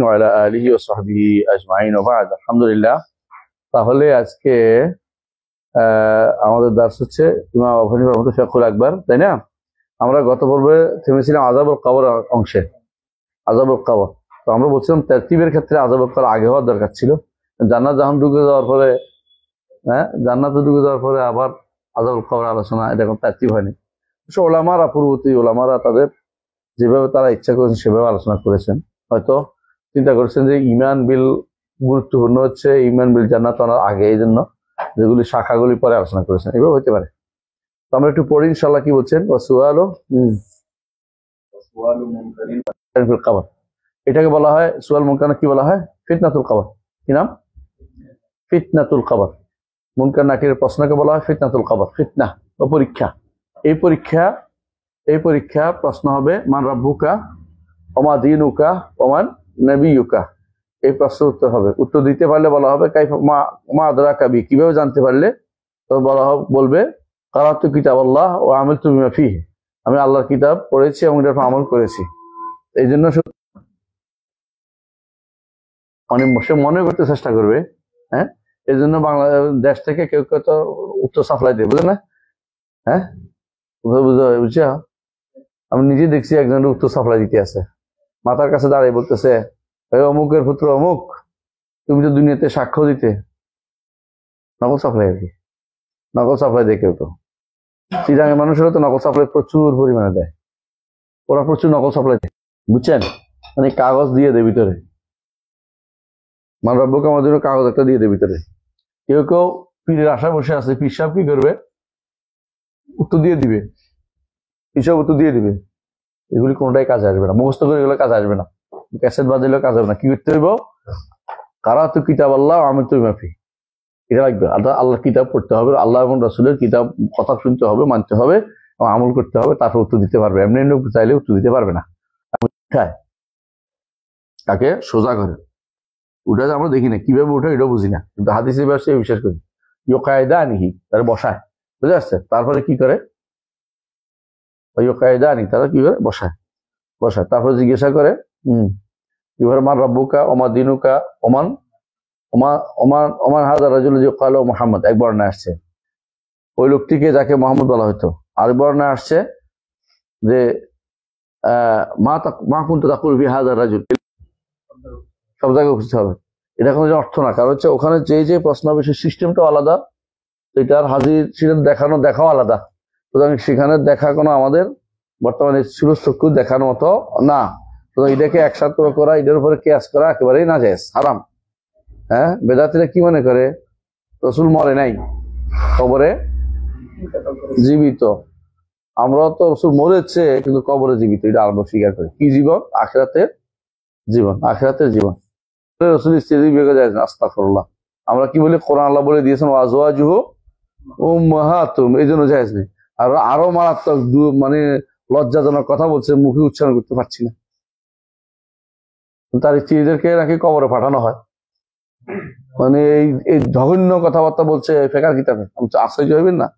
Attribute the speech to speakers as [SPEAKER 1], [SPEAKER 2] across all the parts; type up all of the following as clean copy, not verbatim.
[SPEAKER 1] وعلى آله وصحبه أجمعين وبعد الحمد لله তাহলে আজকে আমাদের দার্স হচ্ছে ইমাম আবু হানিফা রাহমাতুল্লাহ ফিকহুল আকবার, তাই না? আমরা গত পর্বে থেমেছিলাম আযাবুল কবর অংশে, আযাবুল কবর। তো আমরা বলছিলাম তারতিবের ক্ষেত্রে আযাবুল কবর আগে হওয়ার দরকার ছিল। জান্নাত জাহান্নাম ঢুকে যাওয়ার পরে, জান্নাতে ঢুকে যাওয়ার পরে আবার আযাবুল কবর আলোচনা, এটা কোনো তারতিব হয়নি। ওলামারা, পূর্ববর্তী ওলামারা তাদের যেভাবে তারা ইচ্ছা করেছেন সেভাবে আলোচনা করেছেন। হয়তো চিন্তা করেছেন যে ইমান বিল গুরুত্বপূর্ণ হচ্ছে, ইমান বিল জান্নাত আনার আগে, এই জন্য যেগুলি শাখাগুলি পরে আলোচনা করেছেন, এভাবে হতে পারে। তো আমরা একটু পড়ি ইনশাআল্লাহ। কি বলছেন? কবর, এটাকে বলা হয় সুয়াল মুনকার, কি বলা হয়? ফিতনাতুল কবর। কি নাম? ফিতনাতুল কবর। মুনকার নাকিরের প্রশ্নকে বলা হয় ফিতনাতুল কবর, ফিতনা ও পরীক্ষা। এই পরীক্ষা প্রশ্ন হবে মান রাব্বুকা ওমা দীনুকা ওমান নবিয়ুকা। এই প্রশ্ন উত্তর হবে, উত্তর দিতে পারলে বলা হবে কাইফা মা আদরাকা বি, কিভাবে জানতে পারলে? তো বলবে কারাতু কিতাবাল্লাহ ওয়া আমালতু বিমা ফিহি, আমি আল্লাহর কিতাব পড়েছি এবং এটার উপর আমল করেছি। এই জন্য সে মনে করতে চেষ্টা করবে। এই জন্য বাংলাদেশ থেকে কেউ কেউ তো উত্তর সাপ্লাই দেয়, বুঝলেন না? বুঝছো? আমি নিজে দেখছি একজনের উত্তর সাপ্লাই দিতে আছে, মাথার কাছে দাঁড়িয়ে বলতেছে অমুকের পুত্র অমুক, তুমি তো দুনিয়াতে সাক্ষ্য দিতে। নকল সাপ্লাই আর কি, নকল সাপ্লাই দেয় কেউ। তো চিরাঙের মানুষেরা তো নকল সাপ্লাই প্রচুর পরিমাণে দেয়, ওরা প্রচুর নকল সাপ্লাই দেয়, বুঝছেন? মানে কাগজ দিয়ে দেয় ভিতরে, মান রাব্বুকা আমাদের কাগজ একটা দিয়ে দেয় ভিতরে। কেউ কেউ পীরের আশায় বসে আছে, পীর সাহেব কি করবে? উত্তর দিয়ে দিবে, হিসাব উত্তর দিয়ে দিবে। এগুলি কোনটাই কাজে আসবে না, মুখস্থ করে এগুলো কাজে আসবে না, ক্যাসেট বাজাইলেও কাজ হবে না। কি করতে হইব? কারাতু কিতাবাল্লাহ ওয়া আমালতু বিমা ফিহি, এটা লাগবে। আল্লাহর কিতাব পড়তে হবে, আল্লাহ এবং রাসূলের কিতাব কথা শুনতে হবে, মানতে হবে এবং আমল করতে হবে, তারপর উত্তর দিতে পারবে। এমনি এমনি চাইলে উত্তর দিতে পারবে না। তাকে সোজা করে উঠে আমরা দেখি না, কিভাবে উঠে এটাও বুঝি না, কিন্তু হাদিসে ব্যবসা বিশ্বাস করি। ইয়কায়দা নিহি, তারা বসায়, বুঝে আসছে? তারপরে কি করে? ইয়কায়দা নি, তারা কি করে? বসায়। তারপরে জিজ্ঞাসা করে এবার মান রাব্বুকা ওমা দীনুকা ওমান ওমান হাযা রাজুল ইয়াকালু মুহাম্মদ, এক বর্ণনা আসছে ওই লোকটিকে যাকে মুহাম্মদ বলা হতো। আর বর্ণনা আসছে যে মা কুনতু তাকুল ফি হাযা রাজুল, সব জায়গায় উপস্থিত হবে। এটা কোনো অর্থ না, কারণ হচ্ছে ওখানে যে প্রশ্ন হবে সেই সিস্টেমটাও আলাদা, এটার হাজির সেটা দেখাও আলাদা। সুতরাং সেখানে দেখা কোনো আমাদের বর্তমানে চক্ষু দেখানোর মতো না। সুতরাং এটাকে একসাথে করা, এটার উপরে কিয়াস করা একেবারেই নাজায়েজ, হারাম। বেদাতীরা কি মনে করে? রাসূল মরে নাই, কবরে জীবিত। আমরা তো রাসূল মরেছে কিন্তু কবরে জীবিত, এটা আমরা স্বীকার করি। কি জীবন? আখিরাতের জীবন, আখিরাতের জীবন। রাসূল স্ত্রী বিয়ে যায় না, আস্তাগফিরুল্লাহ। আমরা কি বলি? কোরআন আল্লাহ বলে দিয়েছেন ওয়া আজওয়াজুহু উম্মাহাতুহুম, এই জন্য জায়েজ নেই। আর আরো মারাত্মক মানে লজ্জাজনক কথা বলছে, মুখে উচ্চারণ করতে পারছি না। তার স্ত্রীদেরকে নাকি কবরে পাঠানো হয়, মানে এই জঘন্য কথাবার্তা বলছে ফেকার কিতাবে। আশ্চর্য হইবেন না,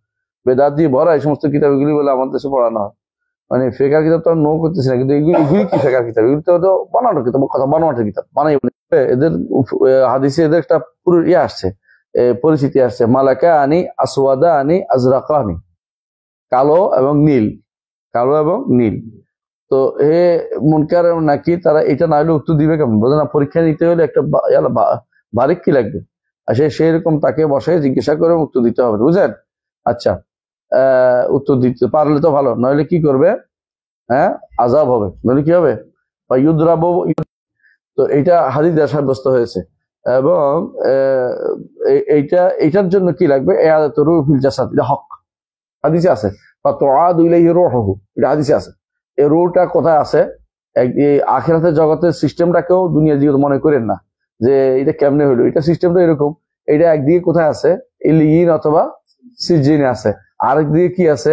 [SPEAKER 1] বেদাত দিয়ে ভরা এই সমস্ত কিতাবগুলি বলে আমাদের দেশে পড়ানো হয়। মানে ফেকার কিতাব তো নো করতেছি না, কিন্তু এগুলি কি ফেকার কিতাব? এগুলি তো বানানোর কিতাব, কথা বানানোর কিতাব বানাই। এদের হাদিসে এদের একটা পুরো আসছে, পরিচিতি আসছে, মালাকা আনি আসওয়াদা আনি আজরাকা আনি, কালো এবং নীল, কালো এবং নীল। তো হে মুনকার নাকি তারা এটা না হলে উত্তর দিবে কেমন? বোঝে না, পরীক্ষা নিতে হলে একটা বারিক কি লাগবে, আর সেই রকম তাকে বসে জিজ্ঞাসা করে উত্তর দিতে হবে, বুঝলেন? আচ্ছা, উত্তর দিতে পারলে তো ভালো, নইলে কি করবে? আযাব হবে, নইলে কি হবে? বা ইউদরাবু। তো এইটা হাদিস দ্বারা সাব্যস্ত হয়েছে। এবং এইটার জন্য কি লাগবে? ইআদাতু রূহিল জাসাদ, এটা হক হাদিসে আছে। বা তুআদু ইলাইহি রূহুহু, এটা হাদিসে আছে। এই রূহটা কোথায় আছে? এই আখিরাতের জগতের সিস্টেমটাকেও দুনিয়া জীবন মনে করেন না যে এটা কেমনে হলো। এটা সিস্টেমটা এরকম, এটা একদিকে কোথায় আছে? ইলিয়িন অথবা সিজিনে আছে, আরেকদিকে কি আছে?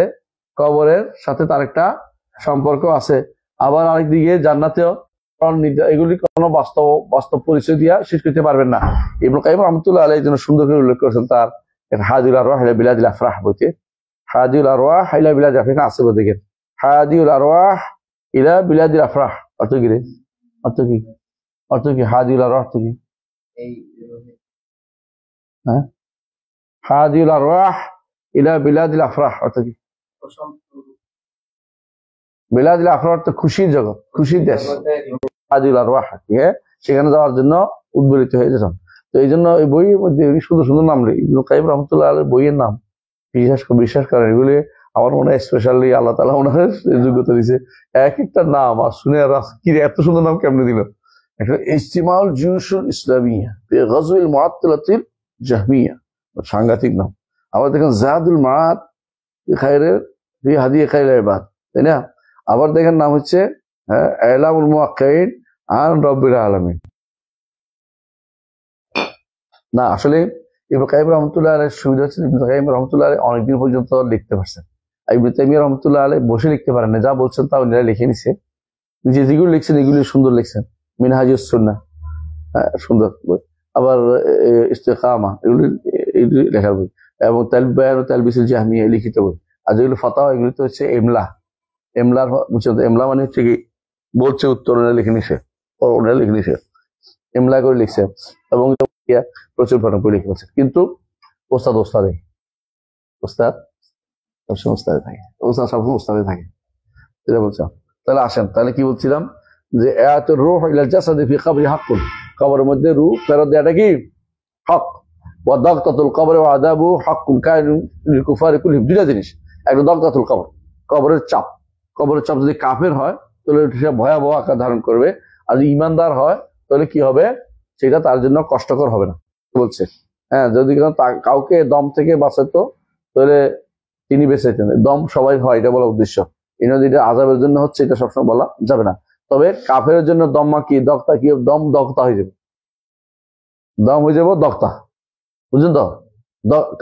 [SPEAKER 1] কবরের সাথে তার একটা সম্পর্ক আছে। আবার আরেকদিকে জান্নাতেও। এগুলি কোনো বাস্তব পরিচয় দিয়া শেষ করতে পারবেন না। ইবনে কাইয়িম রাহমাতুল্লাহ আলাইহি জন্য সুন্দর করে উল্লেখ করেছেন তার হাদিউল আরওয়াহ ইলা বিলাদিল আফরাহ বইতে। হাদিউল আরওয়াহ ইলা বিলাদিল আফরাহ আছে বইতে, হাদিউল আরওয়াহ ইলা বিলাদিল আফরাহ। অর্থ কি রে? অর্থ কি? অর্থ কি? হাদিউল আরওয়াহ অর্থ কি? হ্যাঁ, হাদিউল আরওয়াহ ইলা বিলাদিল আফরাহ অর্থ কি? বিলাদিল আফরাহ অর্থ খুশির জগৎ, খুশির দেশ। হাদিউল আরওয়াহ, হ্যাঁ, সেখানে যাওয়ার জন্য উদ্বেলিত হয়ে যেতাম। তো এই জন্য এই বইয়ের মধ্যে সুন্দর সুন্দর নাম ইবনে কাইয়িম রাহমাতুল্লাহ আলাইহির বইয়ের নাম বিশ্বাস করেন, এগুলি আমার মনে হয় স্পেশালি আল্লাহ তাআলা ওনার যোগ্যতা দিয়েছে। এক একটা নাম আর শুনে কি রে, এত সুন্দর নাম কেমনে দিল? একটা ইজতিমাউল জুয়ুশুল ইসলামিয়া ফি গাজওয়িল মুআত্তালাতিল জাহমিয়া, সাংঘাতিক নাম। আবার দেখেন জাদুল মাআদ ফি খায়রের ফি হাদি খায়রিল ইবাদ, তাই না? আবার দেখেন নাম হচ্ছে ইলামুল মুওয়াক্কিন আন রাব্বিল আলামিন। না, আসলে ইবনে কাইয়িম রাহমাতুল্লাহ আলাইহির সুবিধা হচ্ছে ইবনে কাইয়িম রাহমাতুল্লাহ আলাইহি অনেকদিন পর্যন্ত লিখতে পারছেন। আর ইবনে তাইমিয়া রাহমাতুল্লাহ আলাইহি বসে লিখতে পারেন না, যা বলছেন তা উনি লিখে নিছে। যেগুলো লিখছেন এগুলি সুন্দর লিখছেন। মিনহাজুস সুন্নাহ, সুন্দর বই। আবার ইস্তিকামা, এগুলি লেখার বই। এবং তালবায়ান ও তালবিসুল জাহমিয়া লিখিত বই। আর যেগুলো ফাতাওয়া, এগুলি তো হচ্ছে এমলা। এমলা মানে হচ্ছে কি বলছে উত্তর লিখে নিছে, লিখে নিছে, এমলা করে লিখছে। এবং প্রচুর বই লিখে ফেলছে। কিন্তু ওস্তাদ সবসময় ওস্তাদে থাকে, ওস্তাদ সবসময় ওস্তাদে থাকে, এটা বলছিলাম। তাহলে আসেন, তাহলে কি বলছিলাম যে আয়াতুর রূহ ইলাল জাসাদি ফি কবরি হাক্কুন, কবরের মধ্যে রূহ ফেরত দেওয়াটা কি হক। ওয়া দাগতাতুল কবরি ওয়া আযাবু হাক্কুন কায়িন লিল কুফারি কুল্লিহিম, দুইটা জিনিস। একটা দাগতাতুল কবর, কবরের চাপ। কবরের চাপ যদি কাফের হয় তাহলে সে ভয়াবহ আকার ধারণ করবে, আর যদি ইমানদার হয় তাহলে কি হবে? সেটা তার জন্য কষ্টকর হবে না বলছে। হ্যাঁ, যদি কাউকে দম থেকে বাঁচাতো তাহলে তিনি বেঁচে যেতেন। দম সবাই হয়, এটা বলা উদ্দেশ্য। যেটা আযাবের জন্য হচ্ছে এটা সবসময় বলা যাবে না। তবে কাফের জন্য দম্মা কি দক্তা কি, দম দক্তা হয়ে যাবে, দম হয়ে যাবো দক্তা, বুঝলেন তো?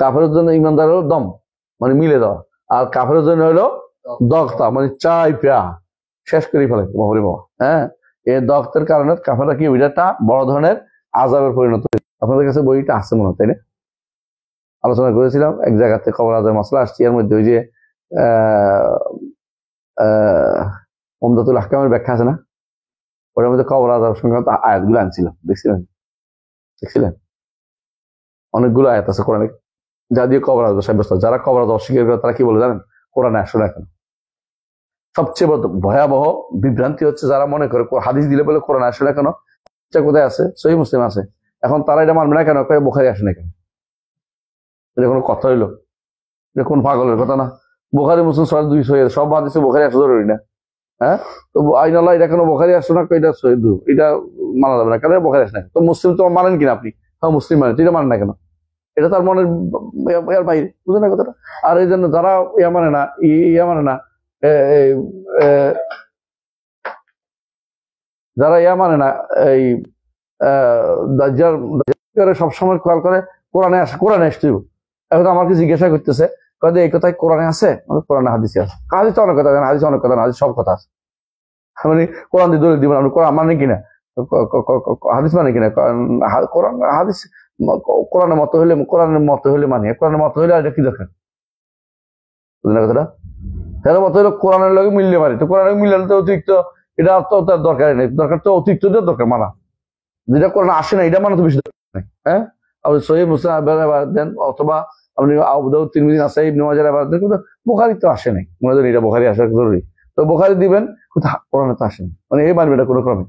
[SPEAKER 1] কাফের জন্য ইমানদার হলো দম মানে মিলে দেওয়া, আর কাফের জন্য হলো দক্তা মানে চাই পেয়া শেষ করে ফেলে বাবা। হ্যাঁ, এই দক্তের কারণে কাফেররা কি ওইটা বড় ধরনের আযাবের পরিণত। আপনাদের কাছে বইটা আছে মনে হয়, তাই না? আলোচনা করেছিলাম এক জায়গাতে কবর আযাবের মাসলা আসছে। এর মধ্যে ওই যে উমদাতুল আহকামের ব্যাখ্যা আছে না, ওটার মধ্যে কবর আযাব সংক্রান্ত আয়াতগুলো আনছিলাম, দেখছিলেন? অনেকগুলো আয়াত আছে কোরআনে যা দিয়ে কবর আযাব সাব্যস্ত। যারা কবর আযাব অস্বীকার করে তারা কি বলে জানেন? কোরআনে আসে না। এখন সবচেয়ে ভয়াবহ বিভ্রান্তি হচ্ছে যারা মনে করে হাদিস দিলে বলে কোরআনে আসে না কেন, কোথায় আছে? সহিহ মুসলিম আছে। এখন তারা এটা মানবে না কেন? বুখারী আসে না কেন? এটা কোনো কথা হইলো? এটা কোন পাগলের কথা না? বুখারী মুসলিম সব হাদিসে বুখারী আসা জরুরি না। হ্যাঁ, তো আইন আল্লাহ এটা কেন বুখারী আসছে না, এটা সহিহ, এটা মানা যাবে না কেন? বুখারী আসে না। তো মুসলিম তো মানেন কিনা আপনি? হ্যাঁ, মুসলিম মানে, এটা মানেন না কেন? এটা তার মনের বাইরে, বুঝলেন না কথাটা? আর এই জন্য যারা মানে না, যারা মানে না, এই সবসময় খেয়াল করে কোরআনে আসতে। এখন আমাকে জিজ্ঞাসা করতেছে এই কথায় কোরআনে আছে? কোরআনে হাদিসে আছে। হাদিস তো অনেক কথা, হাদিস অনেক কথা, হাদিস সব কথা আছে। মানে কোরআন দিয়ে দলিল দিবেন আপনি? কোরআন মানে কিনা, হাদিস মানে কিনা? কোরআন হাদিস কোরআনের মতো হলে মানে, কোরআনের মতো হলে আর এটা কি দরকার? বুঝলেন কথাটা? এর মতো হলো কোরআনের লগে মিললে পারে। তো কোরআনের মিলালে তো অতিরিক্ত এটা তো তার দরকার নেই। দরকার তো অতিরিক্ত দরকার মানা, যেটা কোরআন আসে না এটা মানা তো বেশি দরকার নেই। হ্যাঁ, আপনি সহিহ মুসলিম দেন, অথবা আপনি আবু দাউদ, তিরমিজি, নাসাই, ইবনে মাজাহ আবার দেন, কিন্তু বুখারী তো আসে নাই। মনে হয় এটা বুখারী আসা জরুরি, তো বুখারী দিবেন, কোরআনে তো আসেনি, মানে এই মানবে এটা কোনো ক্রমে।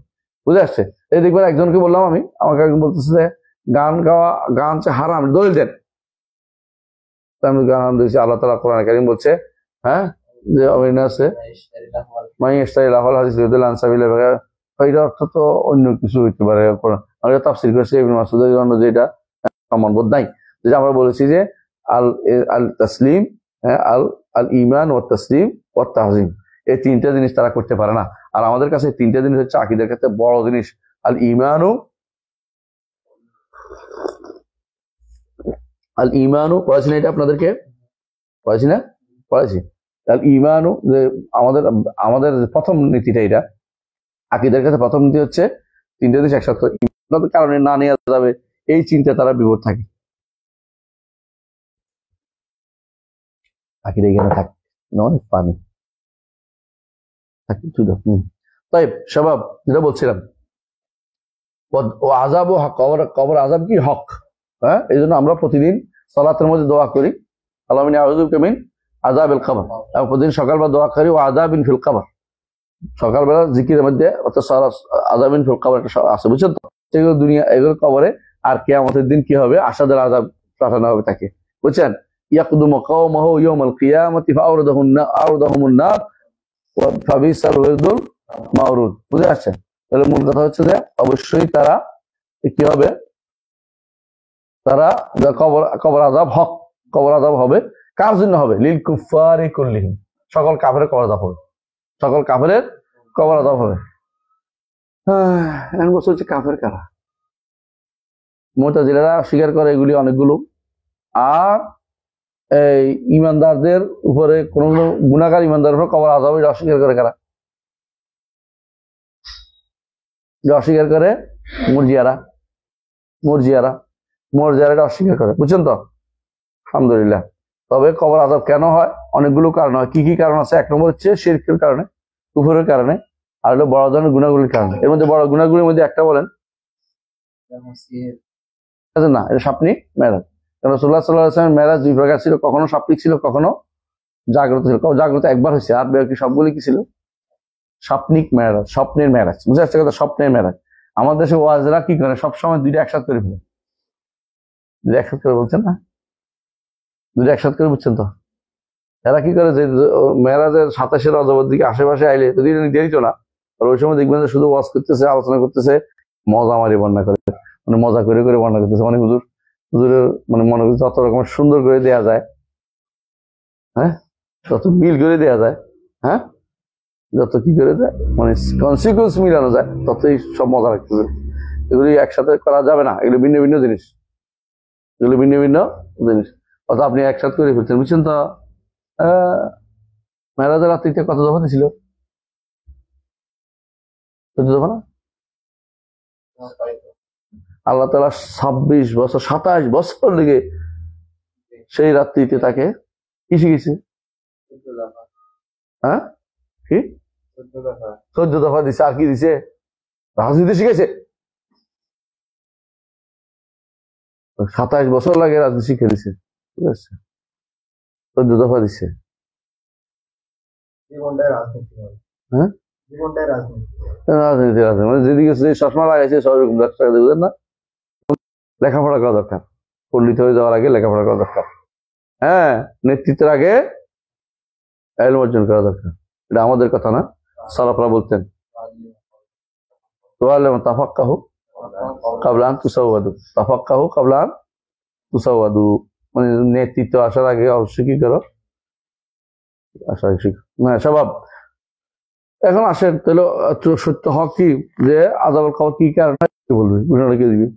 [SPEAKER 1] বুঝে আসছে? এই দেখবেন একজনকে বললাম আমি, আমাকে একজন বলতেছে যে গান হচ্ছে হারাম, দলিল দেন। আমি গান দিয়েছি, আল্লাহ তাআলা কোরআনে কারীম বলছে, হ্যাঁ, যে আছে এটা অর্থ তো অন্য কিছু হইতে পারে। আমরা তাফসীর করেছি ইবনে মাসউদের জন্য, যে এটা সম্মানবোধ নাই। যেটা আমরা বলেছি যে আল আল তাসলিম, আল আল ঈমান ওয়া তাসলিম ওয়া তাহজিম, এই তিনটা জিনিস তারা করতে পারে না। আর আমাদের কাছে তিনটা জিনিস হচ্ছে আকীদার ক্ষেত্রে বড় জিনিস। আল ঈমানু, পড়াছি না এটা আপনাদেরকে? পড়াছি না? পড়াছি। আল ঈমানু, যে আমাদের প্রথম নীতিটা, এটা আকীদার ক্ষেত্রে প্রথম নীতি হচ্ছে তিনটা জিনিস একসাথে কারণে না নেওয়া যাবে, এই চিন্তা তারা বিপদ থাকে। আকীদা এখানে থাকে অনেক পানি থাকে। তাই স্বভাব, যেটা বলছিলাম ও আযাব ও হক, কবর কবর আযাব কি হক। হ্যাঁ, এই জন্য আমরা প্রতিদিন সালাতের মধ্যে দোয়া করি আল্লাহুম্মা ইন্নী আউযুবিকা মিন আযাবিল কবর, এবং প্রতিদিন সকালবেলা দোয়া করি ও আযাবিন ফিল কবর। সকালবেলা জিকিরের মধ্যে অর্থাৎ আযাবিন ফিল কবর একটা আছে, বুঝছেন তো? সেগুলো দুনিয়া, এগুলো কবরে, আর কিয়ামতের দিন কি হবে, আসাদের আযাব পাঠানো হবে তাকে, বুঝছেন? ইয়াকদুমু কওমাহু ইয়াওমাল কিয়ামাতি ফাআওরাদাহুমুন নার ওয়া ফাবিসাল ওয়িরদুল মাওরুদ। বুঝে আসছে? তাহলে মূল কথা হচ্ছে যে অবশ্যই তারা কি হবে, তারা কবর কবর আযাব হক, কবর আযাব হবে। কার জন্য হবে? লিল কুফারি কুল্লিহিম, সকল কাফেরের কবর আযাব হবে, সকল কাফেরের কবর আযাব হবে। এখন বলছে হচ্ছে কাফের কারা? মুতাজিলারা স্বীকার করে এগুলি অনেকগুলো, আর এই ইমানদারদের উপরে কোন গুনাহগার ইমানদারের উপর কবর আযাব এটা অস্বীকার করে কারা? এটা অস্বীকার করে মুরজিয়ারা, মুরজিয়ারা এটা অস্বীকার করে, বুঝছেন তো? আলহামদুলিল্লাহ। তবে কবর আযাব কেন হয়? অনেকগুলো কারণ হয়। কি কি কারণ আছে? এক নম্বর হচ্ছে শিরকের কারণে, কুফরের কারণে, আর হলো বড় ধরনের গুনাহগুলির কারণে। এর মধ্যে বড় গুনাহগুলির মধ্যে একটা বলেন না, এটা সাপনিক মেরাজ। কারণ রাসূলুল্লাহ সাল্লাল্লাহু আলাইহি ওয়াসাল্লাম মেরাজ দুই প্রকার ছিল, কখনো সাপনিক ছিল, কখনো জাগ্রত ছিল। জাগ্রত একবার হয়েছে, আর বাকি সবগুলি কি ছিল? সাপনিক মেরাজ, স্বপ্নের মেরাজ। বুঝে আসছে কথা? স্বপ্নের মেরাজ। আমাদের দেশে ওয়াজরা কি করে, সবসময় দুইটা একসাথে করে ফেলে, দুইটা একসাথে করে, বলছেন না, দুইটা একসাথে করে, বুঝছেন তো? এরা কি করে, যে মেরাজের 27 রজবের দিকে আশেপাশে আইলে যদি দেরিত না, আর ওই সময় দেখবেন যে শুধু ওয়াজ করতেছে, আলোচনা করতেছে, মজা মারি বর্ণনা করে, মানে মজা করে করে বর্ণনা করতেছে, মানে হুজুরের মানে মনে করি যত রকমের সুন্দর করে দেয়া যায়, হ্যাঁ, যত মিল করে দেয়া যায়, হ্যাঁ, যত কি করে দেয়, মানে কনসিকুয়েন্স মিলানো যায়, ততই সব মজা রাখতেছে। এগুলি একসাথে করা যাবে না, এগুলো ভিন্ন ভিন্ন জিনিস, এগুলো ভিন্ন ভিন্ন জিনিস। অর্থাৎ আপনি একসাথে করে ফেলছেন, বুঝছেন তো? মেরাজের রাত্রিতে কত দফা ছিল? 14 দফা না? আল্লাহ তাআলা 26 বছর 27 বছর লেগে সেই রাত্রিতে তাকে কি শিখেছে? হ্যাঁ, কি 14 দফা দিছে। আর কি দিছে? রাজনীতি শিখেছে। 27 বছর লাগে রাজনীতি শিখে দিছে, ঠিক আছে? 14 দফা দিছে। হ্যাঁ, রাজনীতি রাজনীতি মানে যেদিকে যে চশমা লাগাইছে সব রকম দরকার, বুঝলেন না? লেখাপড়া করা দরকার, পণ্ডিত হয়ে যাওয়ার আগে লেখাপড়া করা দরকার। হ্যাঁ, নেতৃত্বের আগে ইলম অর্জন করা দরকার। এটা আমাদের কথা না, সালাফরা বলতেন তাফাক্কাহু ক্বাবলা আন তুসাওয়াদু, তাফাক্কাহু ক্বাবলা আন তুসাওয়াদু, মানে নেতৃত্ব আসার আগে অবশ্যই কি করো, আশা শিখো। হ্যাঁ, স্বভাব। এখন আসেন তাহলে সত্য হক কি, যে আযাবুল কবর কি কারণে বলবি, ঘোষণা কে দিবি?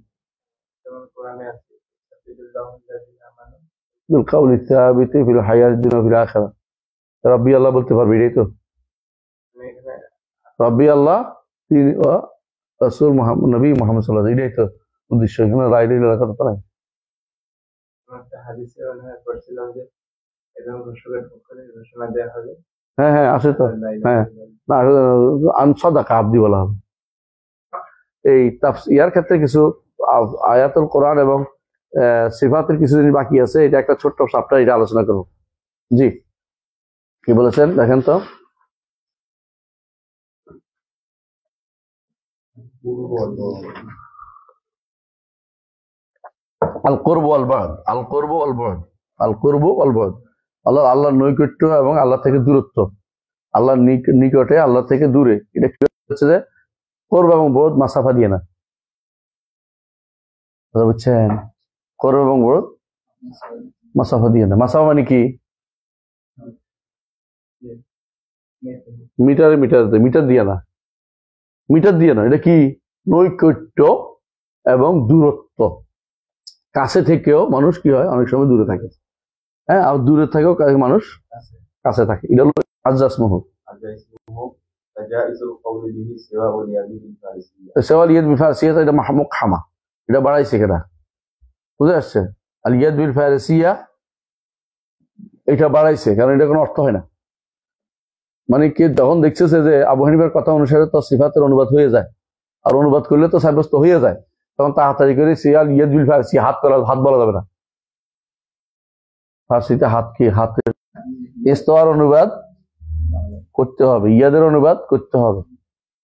[SPEAKER 1] বিল সাবিতি ফিল হায়াতিদ দুনিয়া ফিল আখিরাহ। রাব্বি আল্লাহ বলতে পারবি, এটাই তো রাব্বি আল্লাহ, তিনি রাসূল মুহাম্মদ, নবী মুহাম্মদ সাল্লাল্লাহু আলাইহি ওয়াসাল্লাম, এটাই তো উদ্দেশ্য। এখানে রাইডে লেখাটা পারে হ্যাঁ হ্যাঁ আছে তো, হ্যাঁ, না আনসাদাকা আব্দি বলা হবে। এই ইয়ার ক্ষেত্রে কিছু আয়াতুল কোরআন এবং সিফাতের কিছু জিনিস বাকি আছে, এটা একটা ছোট্ট সাপটা, এটা আলোচনা করবো। জি, কি বলেছেন দেখেন তো। আল কুরব ওয়াল বা'দ, আল কুরব ওয়াল বা'দ, আল কুরব ওয়াল বা'দ, আল্লাহর নৈকট্য এবং আল্লাহ থেকে দূরত্ব, আল্লাহর নিকটে আল্লাহ থেকে দূরে। এটা কি হচ্ছে যে কুরব এবং বা'দ মাসাফা দিয়ে না, বুঝছেন? কুরব এবং বা'দ মাসাফা দিয়ে না। মাসাফা মানে কি? মিটার মিটার দিয়ে না, মিটার দিয়ে না। এটা কি? নৈকট্য এবং দূরত্ব। কাছে থেকেও মানুষ কি হয়, অনেক সময় দূরে থাকে, হ্যাঁ, আর দূরে থেকেও মানুষ কাছে থাকে। এটা হলো আজ্জাস মুহ। সেওয়াল ইয়াদ বিল ফারসিয়া, এটা মাহমুক খামা, এটা বাড়াইছে কেনা, বুঝে আসছে? আর ইয়াদ বিল ফারসিয়া এটা বাড়াইছে, কারণ এটা কোনো অর্থ হয় না। মানে কি, যখন দেখছে যে আবু হানিফার কথা অনুসারে তো সিফাতের অনুবাদ হয়ে যায়, আর অনুবাদ করলে তো সাব্যস্ত হয়ে যায়, তখন তাড়াতাড়ি করে সিয়াল ইয়াদ বিল ফারসি, হাত বলা যাবে না, ফার্সিতে হাত কি, হাতের ইস্তাওয়ার অনুবাদ করতে হবে, ইয়াদের অনুবাদ করতে হবে।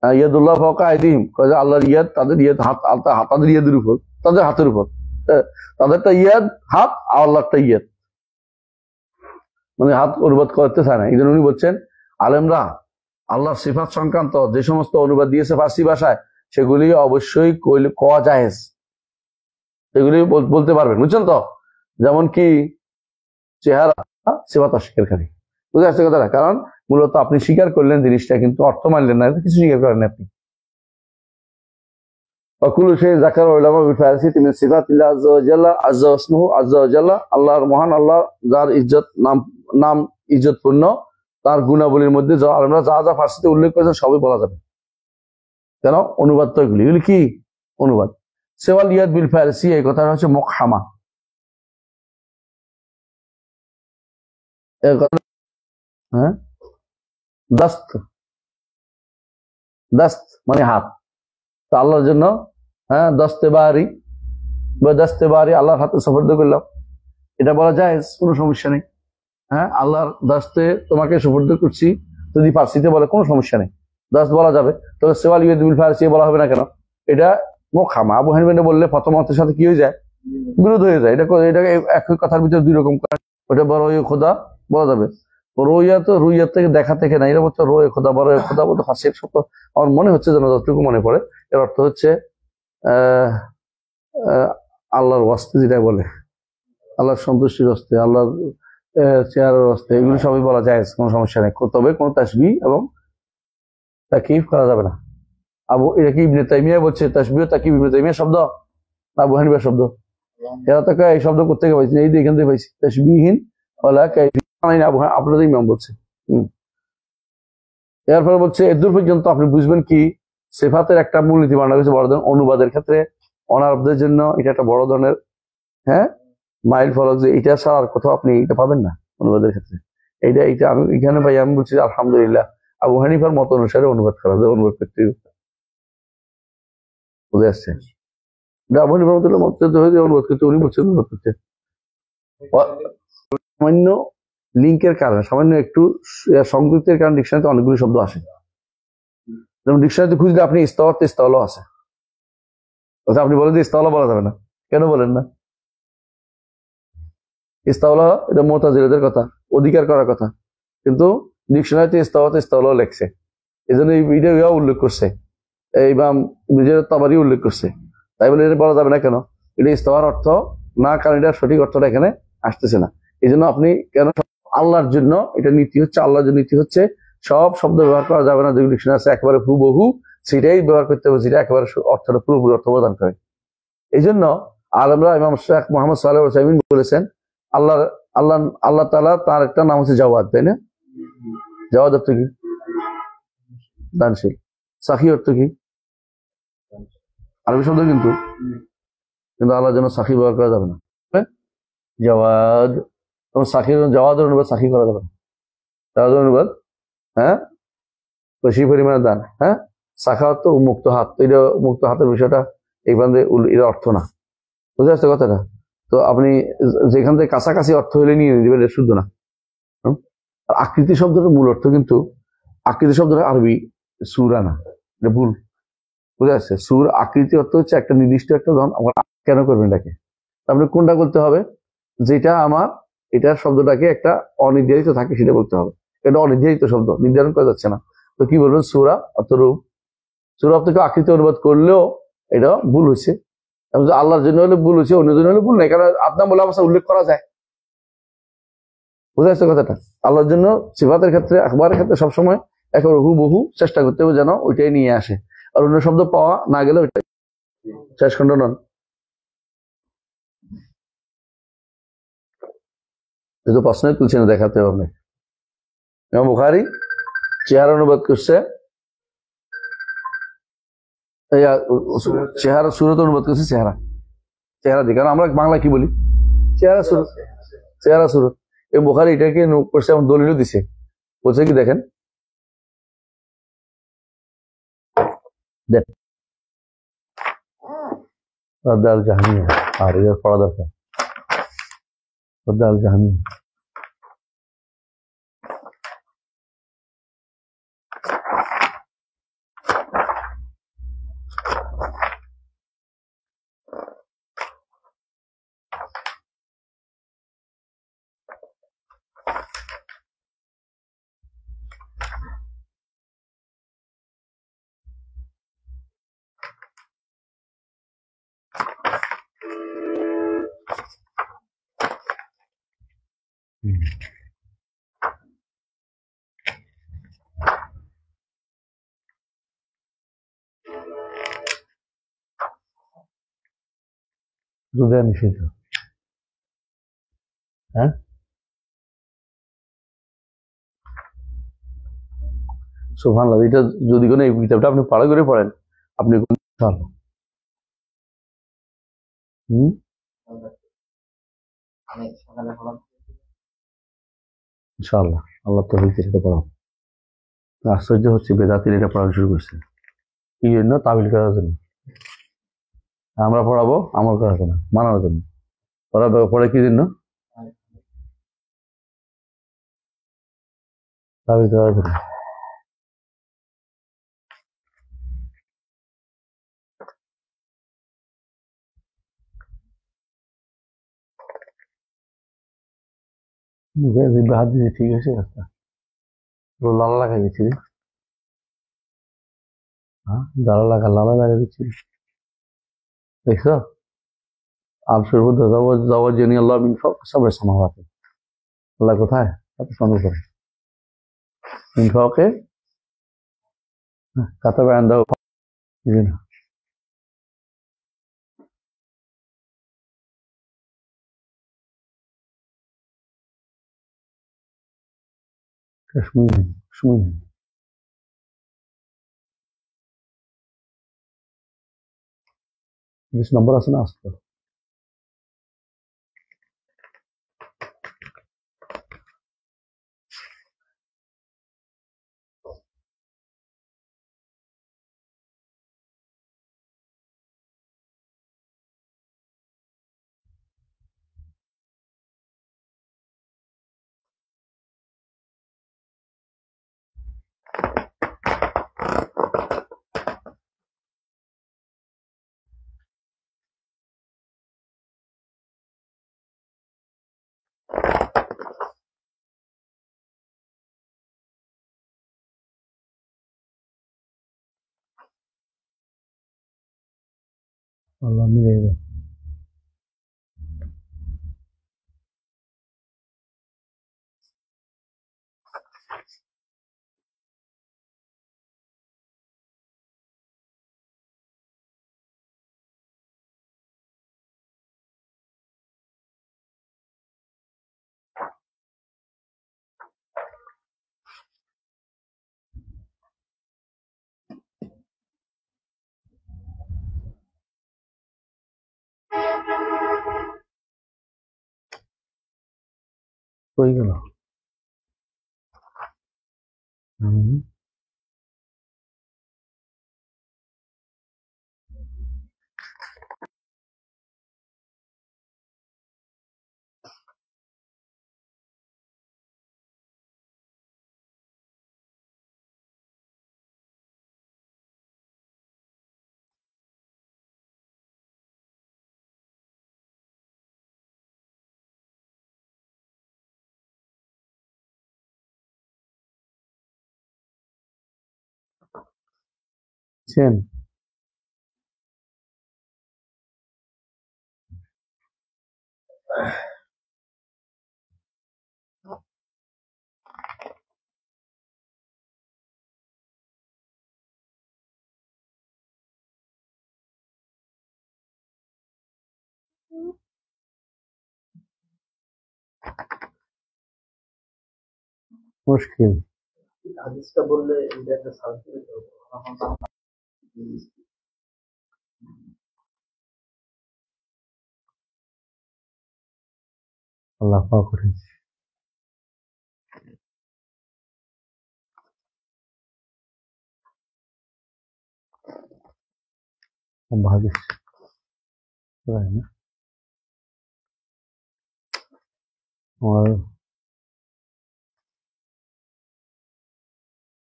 [SPEAKER 1] ইয়াদুল্লাহ ফাওকা আইদিহিম, আল্লাহর ইয়াদ, তাদের ইয়াদ হাত, তাদের ইয়াদের উপর, তাদের হাতের উপর, তাদেরটা ইয়াদ হাত, আল্লাহরটা ইয়াদ, মানে হাত অনুবাদ করতে চায় না। এই জন্য উনি বলছেন আলেমরা আল্লাহর সিফাত সংক্রান্ত যে সমস্ত অনুবাদ দিয়েছে ফার্সি ভাষায়, সেগুলি অবশ্যই কওয়া জায়েজ, সেগুলি বলতে পারবেন, বুঝছেন তো? যেমন কি চেহারা সিফাত অস্বীকারী, বুঝে আসছে কথাটা? কারণ মূলত আপনি স্বীকার করলেন জিনিসটা, কিন্তু অর্থ মানলেন না, কিছু স্বীকার করেন আপনি। আল্লাহর মহান, আল্লাহ যার ইজ্জত, নাম ইজ্জতপূর্ণ, তার গুণাবলীর মধ্যে আমরা যা যা ফার্সিতে উল্লেখ করেছেন সবই বলা যাবে। কেন? অনুবাদ তো এগুলি কি অনুবাদ। সেওয়াল ইয়াদ বিল ফারসি, এই কথাটা হচ্ছে মুকহামা। হ্যাঁ, দাস্ত, দাস্ত মানে হাত, তো আল্লাহর জন্য হ্যাঁ দস্তেবারি বা দস্তেবারি, আল্লাহর হাতে সুপর্দ করলাম, এটা বলা যায়, কোনো সমস্যা নেই। হ্যাঁ, আল্লাহর দাস্তে তোমাকে সুপর্দ করছি, যদি ফার্সিতে বলে কোনো সমস্যা নেই, দাস্ত বলা যাবে। তবে সেওয়াল ইয়াদ বিল ফারসি বলা হবে না কেন? এটা মুকহামা। আবু হানিফা বললে প্রথম অর্থের সাথে কি হয়ে যায়? বিরোধ হয়ে যায়। এটাকে একই কথার ভিতরে দুই রকম, ওটা বড় খোদা বলা যাবে। রুইয়া তো রুইয়ার থেকে দেখা থেকে না, এরা বলছে রোয়ে খোদা, বড় খোদা বলতে ফার্সির শব্দ আমার মনে হচ্ছে যেন, যতটুকু মনে পড়ে, এর অর্থ হচ্ছে আল্লাহর ওয়াস্তে, যেটা বলে আল্লাহর সন্তুষ্টির ওয়াস্তে, আল্লাহর চেহারার ওয়াস্তে, এগুলো সবই বলা যায়, কোনো সমস্যা নেই। তবে কোনো তাসবিহ এবং তাকিফ করা যাবে না। এটা কি ইবনে তাইমিয়া বলছে তাসবিহ তাকিফ ইবনে তাইমিয়া শব্দ, আবু হানিফার শব্দ? এরা তো এই শব্দ করতে পাইছি, এই এখান থেকে পাইছি, তাসবিহীন ওয়ালা কাইফি, আপনাদের ইমাম বলছে। এরপরে বলছে এদূর পর্যন্ত আপনি বুঝবেন কি সিফাতের একটা মূলনীতি বানানো হয়েছে বড় ধরনের অনুবাদের ক্ষেত্রে, অনারবদের জন্য এটা একটা বড় ধরনের হ্যাঁ মাইল ফলক, যে এটা ছাড়া আর কোথাও আপনি এটা পাবেন না অনুবাদের ক্ষেত্রে। এইটা আমি এখানে ভাই আমি বলছি আলহামদুলিল্লাহ আবু হানিফার মত অনুসারে অনুবাদ করা যায়, অনুবাদ করতে বুঝে আসছে। আবু হানিফার মত অনুবাদ করতে, উনি বলছেন অনুবাদ করতে সামান্য লিঙ্কের কারণে, সামান্য একটু সংযুক্তের কারণে ডিকশনারিতে অনেকগুলো শব্দ আসে। যেমন ডিকশনারিতে খুঁজলে আপনি ইস্তাওয়াত ইস্তাওয়ালা আছে, আপনি বলেন যে ইস্তাওয়ালা বলা যাবে না, কেন বলেন না? ইস্তাওয়ালা এটা মুতাজিলাদের কথা, অধিকার করার কথা, কিন্তু ডিকশনারিতে ইস্তাওয়াত ইস্তাওয়ালা লেখছে, এই জন্য এটা উল্লেখ করছে, ইমাম নিজের তাবারি উল্লেখ করছে, তাই বলে এটা বলা যাবে না কেন? এটা ইস্তাওয়ার অর্থ না, কারণ এটা সঠিক অর্থটা এখানে আসতেছে না। এই জন্য আপনি কেন আল্লাহর জন্য এটা নীতি হচ্ছে, আল্লাহর জন্য নীতি হচ্ছে সব শব্দ ব্যবহার করা যাবে না, যেগুলো ডিকশনারি আছে একেবারে হুবহু সেটাই ব্যবহার করতে হবে, যেটা একেবারে অর্থটা পুরোপুরি অর্থ প্রদান করে। এই জন্য আলেমরা ইমাম শেখ মোহাম্মদ সালেহ সাইমিন বলেছেন আল্লাহ আল্লাহ আল্লাহ তাআলা তার একটা নাম হচ্ছে জাওয়াদ, তাই না? জাওয়াদ অর্থ কি? দানশীল। সাখী অর্থ কি? আরবি শব্দ, কিন্তু আল্লাহর জন্য সাখী ব্যবহার করা যাবে না। জাওয়াদ, সাখির জাওয়াদের অনুবাদ সাখী করা যাবে না, জাওয়াদের অনুবাদ হ্যাঁ বেশি পরিমাণে দান, হ্যাঁ সাখাওয়াত তো মুক্ত হাত, এটা মুক্ত হাতের বিষয়টা এইখানে এটা অর্থ না, বুঝে আসছে কথাটা? তো আপনি যেখান থেকে কাছাকাছি অর্থ হলে নিয়ে দিবেন, এটা শুদ্ধ না। আর আকৃতি শব্দটার মূল অর্থ, কিন্তু আকৃতি শব্দটা আরবি সুরা না, এটা ভুল, বুঝে আসছে? সুর আকৃতি অর্থ হচ্ছে একটা নির্দিষ্ট একটা ধরন, আমার কেন করবেন এটাকে? আপনি কোনটা করতে হবে? যেটা আমার এটার শব্দটাকে একটা অনির্ধারিত থাকে সেটা বলতে হবে। এটা অনির্ধারিত শব্দ, নির্ধারণ করা যাচ্ছে না, তো কি বলবেন? সূরা অর্থ রূপ, সূরা অর্থকে আকৃতি অনুবাদ করলেও এটা ভুল হয়েছে। আল্লাহর জন্য হলে ভুল হয়েছে, অন্য জন্য হলে ভুল নেই, কারণ আদনাম বলে অবস্থা উল্লেখ করা যায়, বুঝে আসছে কথাটা? আল্লাহর জন্য সিফাতের ক্ষেত্রে, আখবারের ক্ষেত্রে সবসময় একেবারে হুবহু চেষ্টা করতে হবে যেন ওইটাই নিয়ে আসে, আর অন্য শব্দ পাওয়া না গেলে ওইটাই শেষ খণ্ড নন। যেহেতু প্রশ্নই তুলছে না, দেখাতে হবে। ইমাম বুখারী চেহারা অনুবাদ করছে, চেহারা সুরত অনুবাদ করছে, চেহারা চেহারা দিকে, কারণ আমরা বাংলা কি বলি? চেহারা সুরত, চেহারা সুরত। এই বুখারী এটাকে করছে, এমন দলিলও দিছে, বলছে কি দেখেন, দেখ রদ্দ আল জাহামিয়া, আর এদের পড়া দরকার। রদ্দ আল জাহামিয়া। দুধে নিষিদ্ধ। হ্যাঁ, সুবহানাল্লাহ। এটা যদি কোনো এই কিতাবটা আপনি পাড়া করে পড়েন, আপনি ইনশাআল্লাহ আল্লাহ তো এটা পড়াও। আশ্চর্য হচ্ছে বেদাতির এটা পড়ানো শুরু করছে। কি জন্য? তাবিল করার জন্য। আমরা পড়াবো আমল করার জন্য, মানার জন্য। ওরা পড়ে কি জন্য? তাবিল করার জন্য। জিব্বা হাত দিয়েছি, ঠিক আছে কাজটা। লালা লাগাই দিচ্ছি। হ্যাঁ, লালা লাগাই দিচ্ছি। দেখছো? আলসুর মধ্যে জাওয়াজানি আল্লাহ মিন ফাওকি সাব'i সামাওয়াত। আল্লাহ কোথায়? এত সুন্দর করে মিন ফাওকি কাতাবা ইনদাহু। কাশ্মীর কাশ্মীর বেশ নম্বর আছে না আসতো। আল্লাহ মিলাই দাও। কই গেল? বুঝছেন? মুশকিল। আল্লাহ পাক করেছে। ভাবিস তাই না? আমার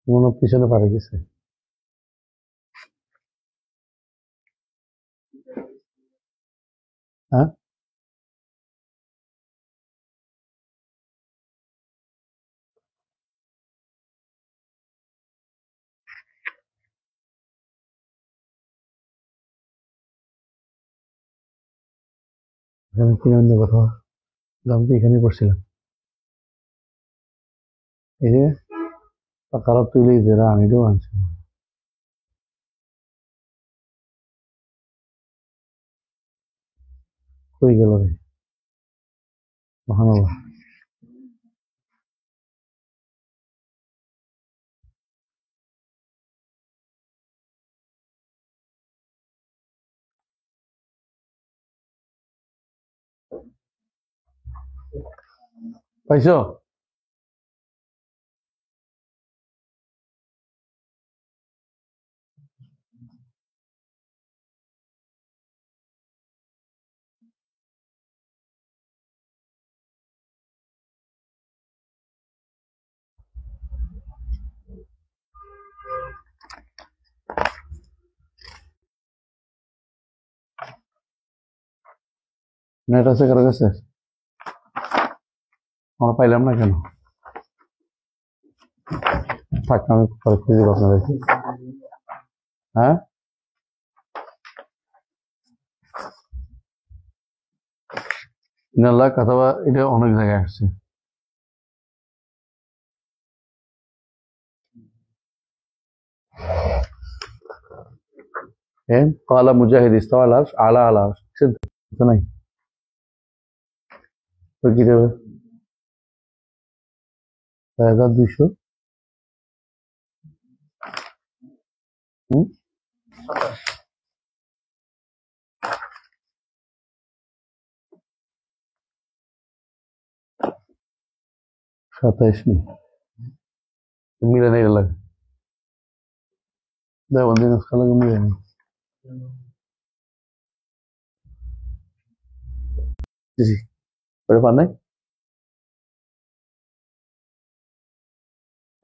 [SPEAKER 1] মনে হয় পিছনে পারে গেছে। হ্যাঁ, এখানে কি অন্য কথা, আমি তো এখানে পড়ছিলাম। এই যে খারাপ তুলে দিতে আমি তো আনছি, কই গেল রে মহানবা। পাইছো? নেট আছে কারো কাছে? আমরা পাইলাম না কেন? থাক, আমি পরে খুঁজে দেবো আপনাদেরকে। হ্যাঁ, ইনাল্লাহ কাতাবা, এটা অনেক জায়গায় আসছে। قال مجاهد استوى على العرش على العرش তো নাই, তো কি দেবে? 6200 27 নেই, মিলে নেই লাগে, দেখো দিন লাগে মিলে নেই। জি, ওটা পার নাই।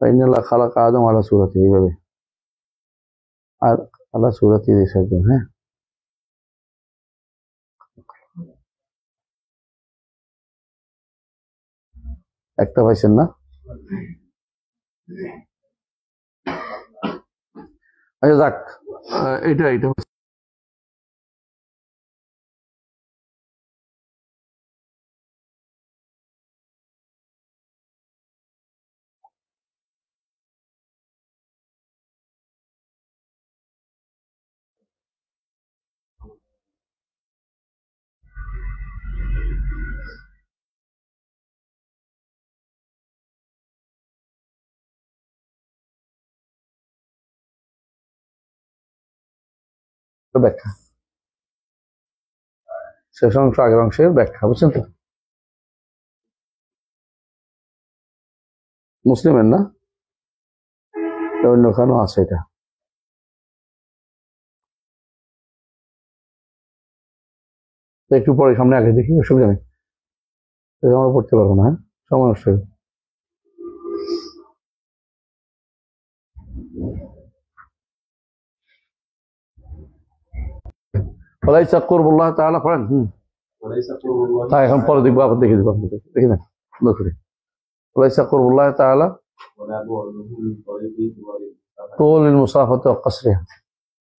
[SPEAKER 1] ফাইনাল্লাহ খালাক আদম আলা সুরাতি, এইভাবে আর আলা সুরাতি দেশের জন্য। হ্যাঁ, একটা পাইছেন না? আচ্ছা যাক, এটা এটা ব্যাখ্যা, শেষ অংশ আগের অংশের ব্যাখ্যা, বুঝছেন তো? মুসলিমের না, অন্যখানেও আছে এটা। একটু পরে সামনে আগে দেখি, অসুবিধা নেই, আমরা পড়তে পারবো না। হ্যাঁ, সময় নষ্ট হবে। ওয়ালাইসা কুরবুল্লাহ তাআলা পড়েন। তাই এখন পরে দেখবো, আবার দেখে দেবো আপনাদের, দেখে নেন সুন্দর করে। ওয়ালাইসা কুরবুল্লাহ তাআলা তুলিল মুসাফাতি ওয়া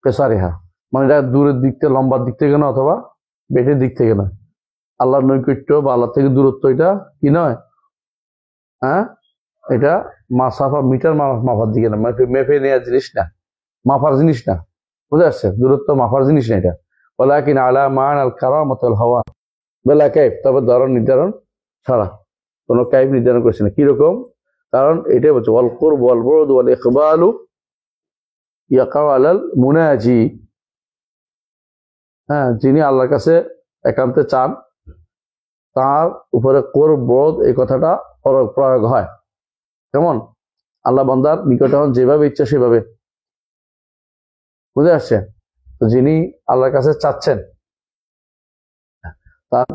[SPEAKER 1] কিসারিহা, মানে এটা দূরের দিক থেকে, লম্বার দিক থেকে না, অথবা বেটের দিক থেকে না। আল্লাহর নৈকট্য বা আল্লাহ থেকে দূরত্ব এটা কি নয়, হ্যাঁ, এটা মাসাফা মিটার মাপার দিকে না, মেপে নেওয়ার জিনিস না, মাপার জিনিস না, বুঝে আসছে? দূরত্ব মাপার জিনিস না এটা। ওয়ালাকিন আলা মান আল কারামাত ওয়াল হাওয়া বেলা কাইফ, তবে ধরন নির্ধারণ ছাড়া, কোনো কাইফ নির্ধারণ করছে না কিরকম। কারণ এটাই বলছে ওয়াল কুরব ওয়াল বুরদ ওয়াল ইকবালু ইয়াকাউ আলাল মুনাজি, হ্যাঁ, যিনি আল্লাহর কাছে একান্তে চান তার উপরে কুরব বুরদ এই কথাটা প্রয়োগ হয়। কেমন? আল্লাহ বান্দার নিকটে হন যেভাবে ইচ্ছা সেভাবে, বুঝে আসছে? তো যিনি আল্লাহর কাছে চাচ্ছেন তার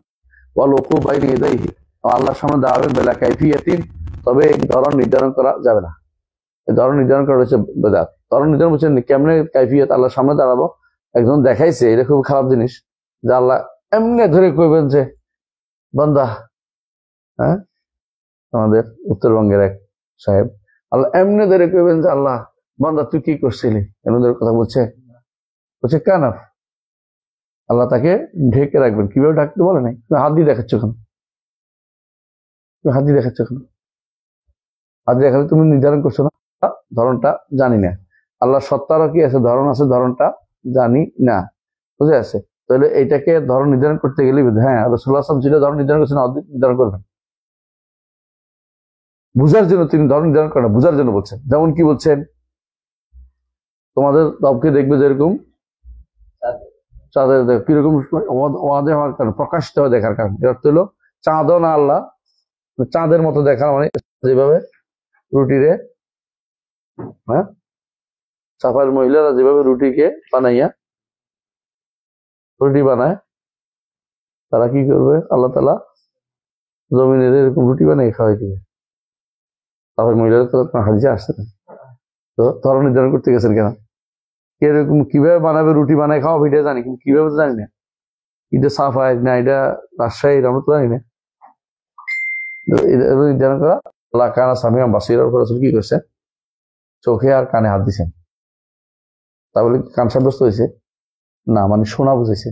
[SPEAKER 1] ওয়ালুকু বাইনা ইয়াদাইহি, আল্লাহর সামনে দাঁড়াবেন বেলা কাইফিয়াতিন, তবে এই ধরন নির্ধারণ করা যাবে না। এই ধরন নির্ধারণ করা হচ্ছে বেদাত। ধরন নির্ধারণ বলছেন কেমনে কাইফিয়াত, আল্লাহর সামনে দাঁড়াবো। একজন দেখাইছে, এটা খুব খারাপ জিনিস যে আল্লাহ এমনি ধরে কইবেন যে বান্দা, হ্যাঁ, আমাদের উত্তরবঙ্গের এক সাহেব, আল্লাহ এমনি ধরে কইবেন যে আল্লাহ বান্দা তুই কি করছিলি, এমন কথা বলছে কানাফ। আল্লাহ তাকে ঢেকে রাখবেন। কিভাবে ঢাকতে বলে নাই, তুমি হাত দিয়ে দেখাচ্ছ কেন? তুমি হাত দিয়ে দেখাচ্ছ কেন? হাত দিয়ে দেখালে তুমি নির্ধারণ করছো না, ধরনটা জানি না। আল্লাহ সত্তারও কি আছে, ধরন আছে, ধরনটা জানি না। বুঝে আছে? তাহলে এইটাকে ধরন নির্ধারণ করতে গেলে, হ্যাঁ, রাসূলুল্লাহ সাল্লাল্লাহু আলাইহি ওয়াসাল্লাম যেটা ধরন নির্ধারণ করছেন নির্ধারণ করবেন, বুঝার জন্য তিনি ধরন নির্ধারণ করেন, বুঝার জন্য বলছেন। যেমন কি বলছেন, তোমাদের রবকে দেখবে যেরকম চাঁদের কিরকম ওয়াদে হওয়ার কারণ, প্রকাশিত হয়ে দেখার কারণ, এর অর্থ হলো চাঁদও না আল্লাহ চাঁদের মতো দেখা, মানে যেভাবে রুটিরে, হ্যাঁ, সাফাইয়ের মহিলারা যেভাবে রুটিকে বানাইয়া রুটি বানায়, তারা কি করবে, আল্লাহ তাআলা জমিনের এরকম রুটি বানিয়ে খাওয়াই দিবে। সাফাইয়ের মহিলারা তো হাদিসে আসছে না, তো ধরন নির্ধারণ করতে গেছেন কেন? এরকম কিভাবে বানাবে, রুটি বানায় খাওয়া এটা জানি, কিন্তু কিভাবে তো জানি না। এটা সাফাই না, এটা রাজশাহীর, আমরা তো জানি না। নির্ধারণ করা, আল্লাহ কানা সামিআন বাসীরা উপর রাসূল কি করছে, চোখে আর কানে হাত দিছেন। তা বলে কান সাব্যস্ত হয়েছে না, মানে শোনা বুঝেছে,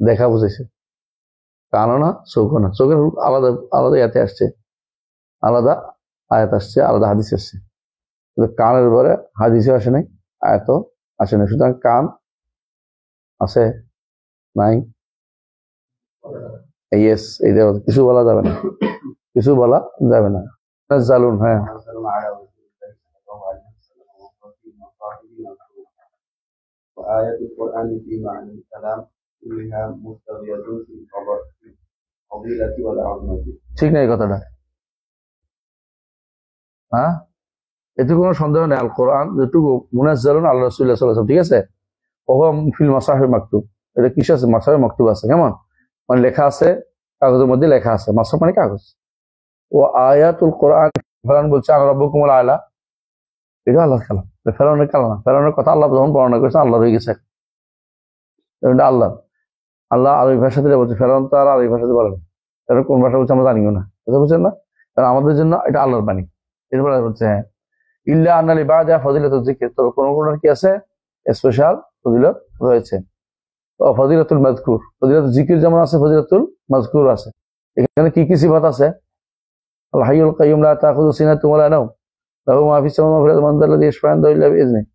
[SPEAKER 1] দেখা বুঝেছে। কানও না, চোখও না। চোখের আলাদা আলাদা ইয়াতে আসছে, আলাদা আয়াত আসছে, আলাদা হাদিস আসছে। কানের পরে হাদিসে আসে নাই, আয়াত আসে নাই। সুতরাং কান আছে নাই, ইয়েস, এইটা কিছু বলা যাবে না, কিছু বলা যাবে না। জালুন, হ্যাঁ,
[SPEAKER 2] وآية القرآن في معنى الكلام كلها مستوية في الفضيلة والعظمة.
[SPEAKER 1] ঠিক না এই কথাটা? হ্যাঁ, এতে কোনো সন্দেহ নেই। আল কোরআন যেটুকু মুনাজ্জালুন আল্লাহ রাসূলুল্লাহ সাল্লাল্লাহু আলাইহি ওয়াসাল্লাম, ঠিক আছে, ওয়া ফিল মাসাহিফ মাকতুব, এটা কিসে আছে, মাসাহিফ মাকতুব আছে। কেমন মানে লেখা আছে, কাগজের মধ্যে লেখা আছে, মাসাহিফ মানে কাগজ। ও আয়াতুল কোরআন, ফেরাউন বলছে আনা রাব্বুকুমুল আলা, এটা আল্লাহর কালাম, ফেরাউনের কালাম না। ফেরাউনের কথা আল্লাহ যখন বর্ণনা করেছে, আল্লাহ হয়ে গেছে, এটা আল্লাহ। আল্লাহ আরবি ভাষাতে বলছে, ফেরাউন তো আর আরবি ভাষাতে বলেনি। ফেরাউন কোন ভাষা বলছে আমরা জানিও না, বুঝতে বুঝছেন না? কারণ আমাদের জন্য এটা আল্লাহর বাণী। এরপরে বলছে হ্যাঁ, ইল্লা আন্নালি বাদা ফজিলাতুল জিকির, তবে কোন কোন কি আছে, স্পেশাল ফজিলত রয়েছে। ফজিলাতুল মাযকুর, ফজিলাতুল জিকির যেমন আছে, ফজিলাতুল মাযকুর আছে। এখানে কি কি সিফাত আছে? আল হাইয়ুল কাইয়ুম লা তাখুযু সিনাতুন ওয়া লা নাওম, লাহু মা ফিস সামাওয়াতি ওয়া ফিল আরদি, মান যাল্লাযী ইয়াশফা'u ইনদাহু ইল্লা বিইযনিহি,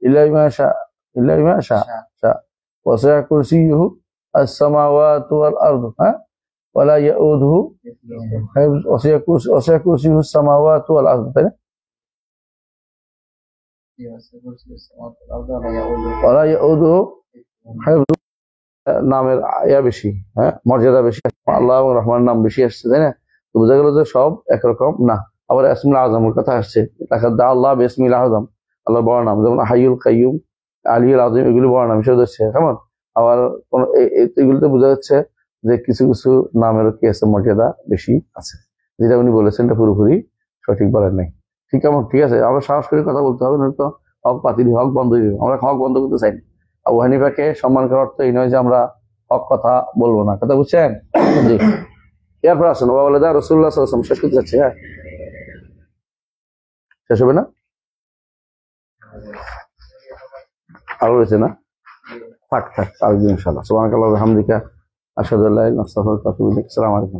[SPEAKER 1] ইল্লা বিমা শাআ, ইল্লা বিমা শাআ, ওয়া সা'a কুরসিয়্যুহু আস-সামাওয়াতি ওয়াল আরদ, হ্যাঁ, ওয়া লা ইয়াউদুহু ওয়া সা'a কুরসিয়্যুহু আস-সামাওয়াতি ওয়াল আরদ, তাই না? ওয়া লা ইয়াউদুহু হিফযুহু, নামের ইয়া বেশি, হ্যাঁ, মর্যাদা বেশি, আল্লাহ এবং রহমানের নাম বেশি আসছে, তাই না? তো বোঝা গেল যে সব একরকম না। আবার ইসমুল আযমের কথা আসছে, তাকাদ্দা আল্লাহ বিসমিল আযম, আল্লাহর বড় নাম, যেমন হাইয়ুল কাইয়ুম, আলিয়ুল আযীম, এগুলো বড় নাম হিসেবে হচ্ছে। কেমন আবার কোন এগুলোতে বোঝা যাচ্ছে যে কিছু কিছু নামেরও কি আছে, মর্যাদা বেশি আছে। যেটা উনি বলেছেন এটা পুরোপুরি সঠিক বলেন নাই। ঠিক আছে, ঠিক আছে, আমরা সাহস করে কথা বলতে হবে, নয়তো হক বাতিল, হক বন্ধ হয়ে যাবে। আমরা হক বন্ধ করতে চাই না। আবু হানিফাকে সম্মান করার অর্থ এই নয় যে আমরা হক কথা বলবো না, কথা বুঝছেন? জি, এরপর আসুন রাসূলুল্লাহ সাল্লাল্লাহু আলাইহি ওয়াসাল্লাম, শেষ করতে যাচ্ছি। হ্যাঁ, শেষ হবে না, আরো রয়েছে না, থাক থাক, আরেকদিন ইনশাআল্লাহ। সুবহানাকাল্লাহি ওয়া বিহামদিকা, আশহাদু আল্লা ইলাহা ইল্লা আনতা, আস্তাগফিরুকা ওয়া আতুবু ইলাইক। আসসালামু আলাইকুম।